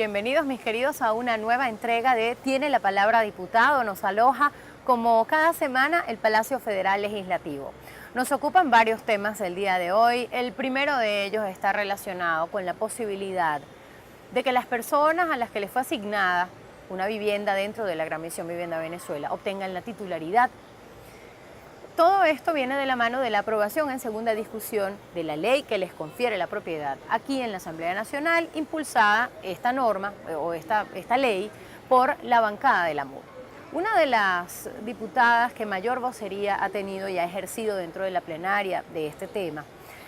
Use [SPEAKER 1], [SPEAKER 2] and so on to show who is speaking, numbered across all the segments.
[SPEAKER 1] Bienvenidos mis queridos a una nueva entrega de Tiene la Palabra Diputado. Nos aloja como cada semana el Palacio Federal Legislativo. Nos ocupan varios temas el día de hoy. El primero de ellos está relacionado con la posibilidad de que las personas a las que les fue asignada una vivienda dentro de la Gran Misión Vivienda Venezuela obtengan la titularidad. Todo esto viene de la mano de la aprobación en segunda discusión de la ley que les confiere la propiedad aquí en la Asamblea Nacional, impulsada esta norma o esta ley por la bancada de la MUD. Una de las diputadas que mayor vocería ha tenido y ha ejercido dentro de la plenaria de este tema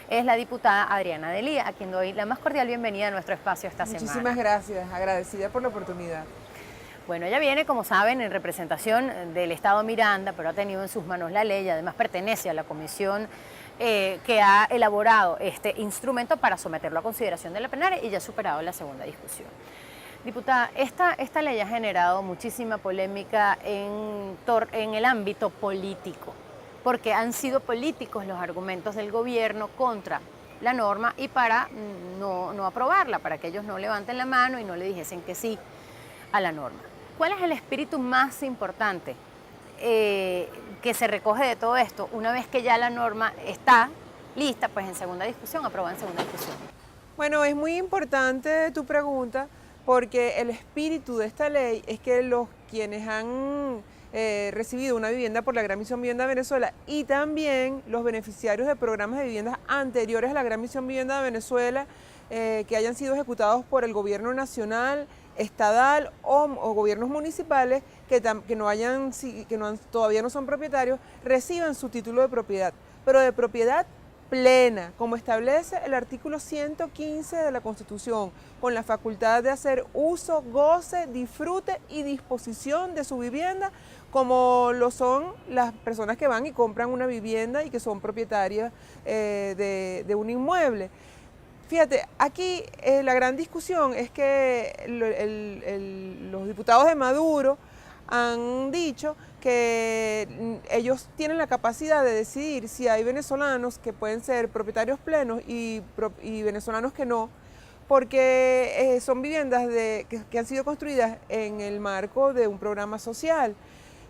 [SPEAKER 1] es la diputada Adriana Delía, a quien doy la más cordial bienvenida a nuestro espacio esta semana.
[SPEAKER 2] Muchísimas gracias, agradecida por la oportunidad.
[SPEAKER 1] Bueno, ella viene, como saben, en representación del Estado Miranda, pero ha tenido en sus manos la ley, además pertenece a la comisión que ha elaborado este instrumento para someterlo a consideración de la plenaria y ya ha superado la segunda discusión. Diputada, esta ley ha generado muchísima polémica en el ámbito político, porque han sido políticos los argumentos del gobierno contra la norma y para no aprobarla, para que ellos no levanten la mano y no le dijesen que sí a la norma. ¿Cuál es el espíritu más importante que se recoge de todo esto una vez que ya la norma está lista, pues en segunda discusión, aprobada en segunda discusión?
[SPEAKER 2] Bueno, es muy importante tu pregunta porque el espíritu de esta ley es que los quienes han recibido una vivienda por la Gran Misión Vivienda Venezuela y también los beneficiarios de programas de viviendas anteriores a la Gran Misión Vivienda Venezuela que hayan sido ejecutados por el gobierno nacional, estadal o gobiernos municipales todavía no son propietarios, reciban su título de propiedad, pero de propiedad plena, como establece el artículo 115 de la Constitución, con la facultad de hacer uso, goce, disfrute y disposición de su vivienda, como lo son las personas que van y compran una vivienda y que son propietarias de un inmueble. Fíjate, aquí la gran discusión es que los diputados de Maduro han dicho que ellos tienen la capacidad de decidir si hay venezolanos que pueden ser propietarios plenos y venezolanos que no, porque son viviendas que han sido construidas en el marco de un programa social.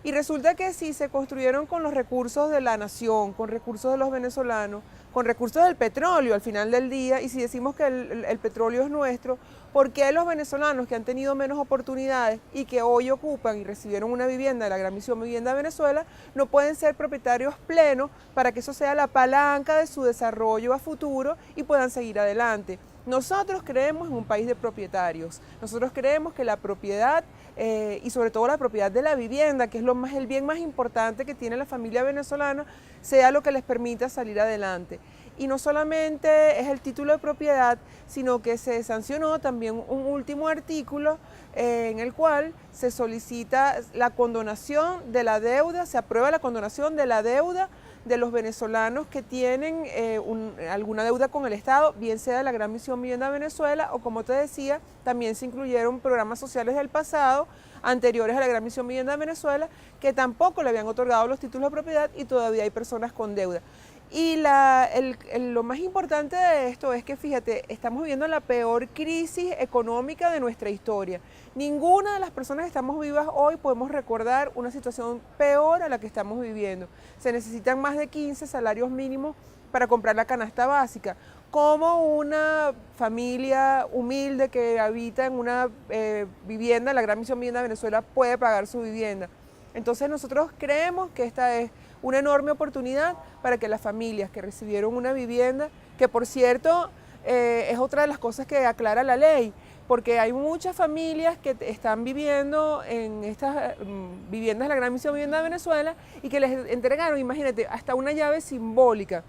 [SPEAKER 2] Y resulta que si se construyeron con los recursos de la nación, con recursos de los venezolanos, con recursos del petróleo al final del día, y si decimos que el petróleo es nuestro, ¿por qué los venezolanos que han tenido menos oportunidades y que hoy ocupan y recibieron una vivienda de la Gran Misión Vivienda Venezuela no pueden ser propietarios plenos para que eso sea la palanca de su desarrollo a futuro y puedan seguir adelante? Nosotros creemos en un país de propietarios, nosotros creemos que la propiedad y sobre todo la propiedad de la vivienda, que es el bien más importante que tiene la familia venezolana, sea lo que les permita salir adelante. Y no solamente es el título de propiedad, sino que se sancionó también un último artículo en el cual se solicita la condonación de la deuda, se aprueba la condonación de la deuda de los venezolanos que tienen alguna deuda con el Estado, bien sea de la Gran Misión Vivienda Venezuela o, como te decía, también se incluyeron programas sociales del pasado, anteriores a la Gran Misión Vivienda Venezuela, que tampoco le habían otorgado los títulos de propiedad y todavía hay personas con deuda. Y lo más importante de esto es que, fíjate, estamos viviendo la peor crisis económica de nuestra historia. Ninguna de las personas que estamos vivas hoy podemos recordar una situación peor a la que estamos viviendo. Se necesitan más de 15 salarios mínimos para comprar la canasta básica. ¿Cómo una familia humilde que habita en una vivienda, la Gran Misión Vivienda Venezuela, puede pagar su vivienda? Entonces nosotros creemos que esta es una enorme oportunidad para que las familias que recibieron una vivienda, que por cierto es otra de las cosas que aclara la ley, porque hay muchas familias que están viviendo en estas viviendas de la Gran Misión Vivienda de Venezuela y que les entregaron, imagínate, hasta una llave simbólica.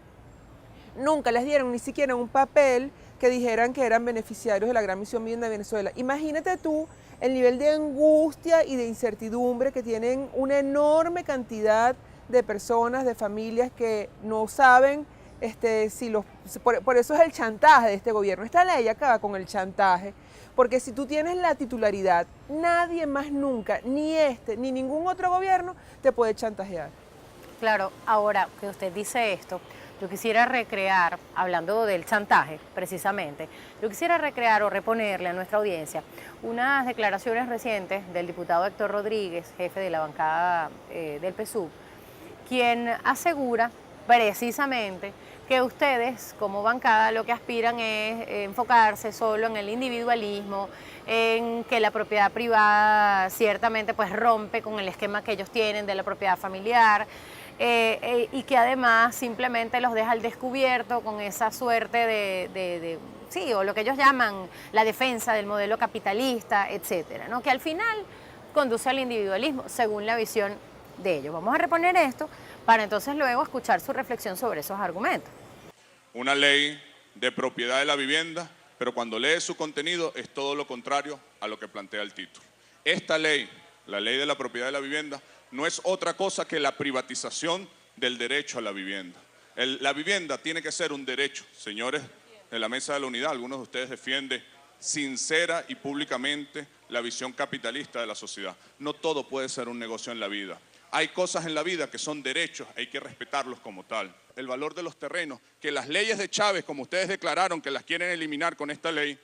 [SPEAKER 2] Nunca les dieron ni siquiera un papel que dijeran que eran beneficiarios de la Gran Misión Vivienda de Venezuela. Imagínate tú el nivel de angustia y de incertidumbre que tienen una enorme cantidad de personas, de familias que no saben por eso es el chantaje de este gobierno. Esta ley acaba con el chantaje, porque si tú tienes la titularidad, nadie más nunca, ni ni ningún otro gobierno te puede chantajear.
[SPEAKER 1] Claro, ahora que usted dice esto, yo quisiera recrear, hablando del chantaje precisamente, yo quisiera recrear o reponerle a nuestra audiencia unas declaraciones recientes del diputado Héctor Rodríguez, jefe de la bancada del PSUV, quien asegura precisamente que ustedes como bancada lo que aspiran es enfocarse solo en el individualismo, en que la propiedad privada ciertamente pues rompe con el esquema que ellos tienen de la propiedad familiar, y que además simplemente los deja al descubierto con esa suerte sí, o lo que ellos llaman la defensa del modelo capitalista, etcétera, ¿no? Que al final conduce al individualismo según la visión de ellos. Vamos a reponer esto para entonces luego escuchar su reflexión sobre esos argumentos.
[SPEAKER 3] Una ley de propiedad de la vivienda, pero cuando lees su contenido es todo lo contrario a lo que plantea el título. Esta ley, la ley de la propiedad de la vivienda, no es otra cosa que la privatización del derecho a la vivienda. La vivienda tiene que ser un derecho. Señores de la Mesa de la Unidad, algunos de ustedes defienden sincera y públicamente la visión capitalista de la sociedad. No todo puede ser un negocio en la vida. Hay cosas en la vida que son derechos, hay que respetarlos como tal. El valor de los terrenos, que las leyes de Chávez, como ustedes declararon que las quieren eliminar con esta ley,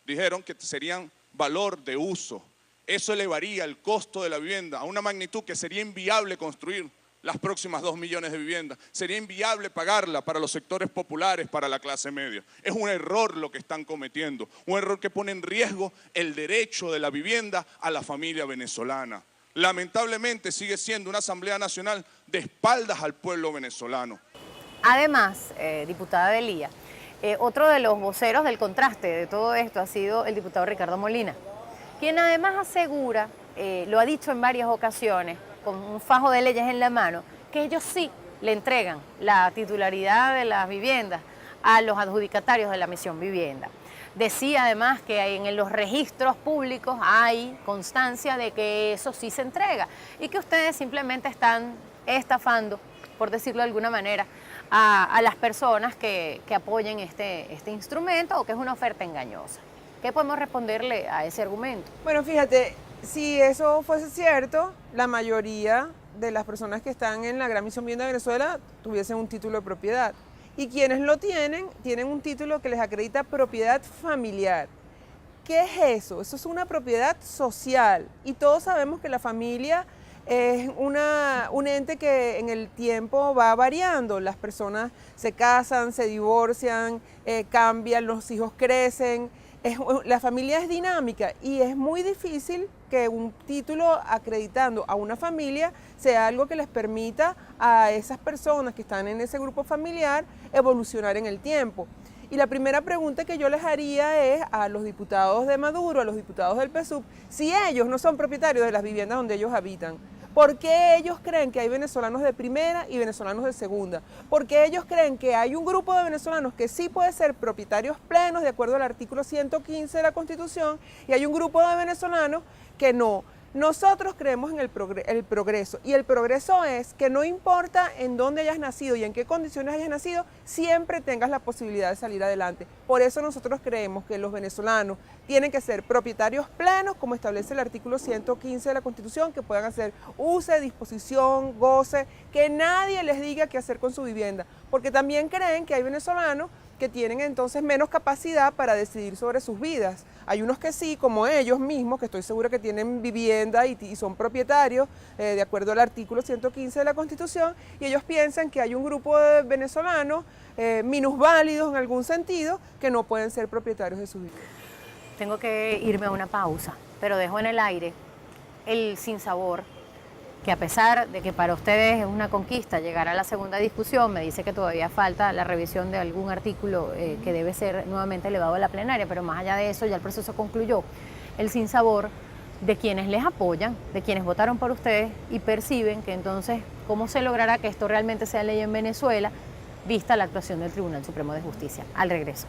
[SPEAKER 3] dijeron que serían valor de uso. Eso elevaría el costo de la vivienda a una magnitud que sería inviable construir las próximas 2 millones de viviendas. Sería inviable pagarla para los sectores populares, para la clase media. Es un error lo que están cometiendo, un error que pone en riesgo el derecho de la vivienda a la familia venezolana. Lamentablemente sigue siendo una Asamblea Nacional de espaldas al pueblo venezolano.
[SPEAKER 1] Además, diputada Delía, otro de los voceros del contraste de todo esto ha sido el diputado Ricardo Molina, quien además asegura, lo ha dicho en varias ocasiones, con un fajo de leyes en la mano, que ellos sí le entregan la titularidad de las viviendas a los adjudicatarios de la Misión Vivienda. Decía además que en los registros públicos hay constancia de que eso sí se entrega y que ustedes simplemente están estafando, por decirlo de alguna manera, a las personas que apoyen este instrumento o que es una oferta engañosa. ¿Qué podemos responderle a ese argumento?
[SPEAKER 2] Bueno, fíjate, si eso fuese cierto, la mayoría de las personas que están en la Gran Misión Vivienda de Venezuela tuviesen un título de propiedad. Y quienes lo tienen un título que les acredita propiedad familiar. ¿Qué es eso? Eso es una propiedad social. Y todos sabemos que la familia es un ente que en el tiempo va variando. Las personas se casan, se divorcian, cambian, los hijos crecen. La familia es dinámica y es muy difícil que un título acreditando a una familia sea algo que les permita a esas personas que están en ese grupo familiar evolucionar en el tiempo. Y la primera pregunta que yo les haría es a los diputados de Maduro, a los diputados del PSUV, si ellos no son propietarios de las viviendas donde ellos habitan. ¿Por qué ellos creen que hay venezolanos de primera y venezolanos de segunda? ¿Por qué ellos creen que hay un grupo de venezolanos que sí puede ser propietarios plenos de acuerdo al artículo 115 de la Constitución y hay un grupo de venezolanos que no? Nosotros creemos en el progreso y el progreso es que no importa en dónde hayas nacido y en qué condiciones hayas nacido, siempre tengas la posibilidad de salir adelante. Por eso nosotros creemos que los venezolanos tienen que ser propietarios plenos, como establece el artículo 115 de la Constitución, que puedan hacer uso, disposición, goce, que nadie les diga qué hacer con su vivienda, porque también creen que hay venezolanos que tienen entonces menos capacidad para decidir sobre sus vidas. Hay unos que sí, como ellos mismos, que estoy segura que tienen vivienda y son propietarios de acuerdo al artículo 115 de la Constitución, y ellos piensan que hay un grupo de venezolanos minusválidos en algún sentido que no pueden ser propietarios de su vivienda.
[SPEAKER 1] Tengo que irme a una pausa, pero dejo en el aire el sinsabor, que a pesar de que para ustedes es una conquista llegar a la segunda discusión, me dice que todavía falta la revisión de algún artículo que debe ser nuevamente elevado a la plenaria, pero más allá de eso ya el proceso concluyó. El sinsabor de quienes les apoyan, de quienes votaron por ustedes y perciben que entonces, ¿cómo se logrará que esto realmente sea ley en Venezuela, vista la actuación del Tribunal Supremo de Justicia? Al regreso.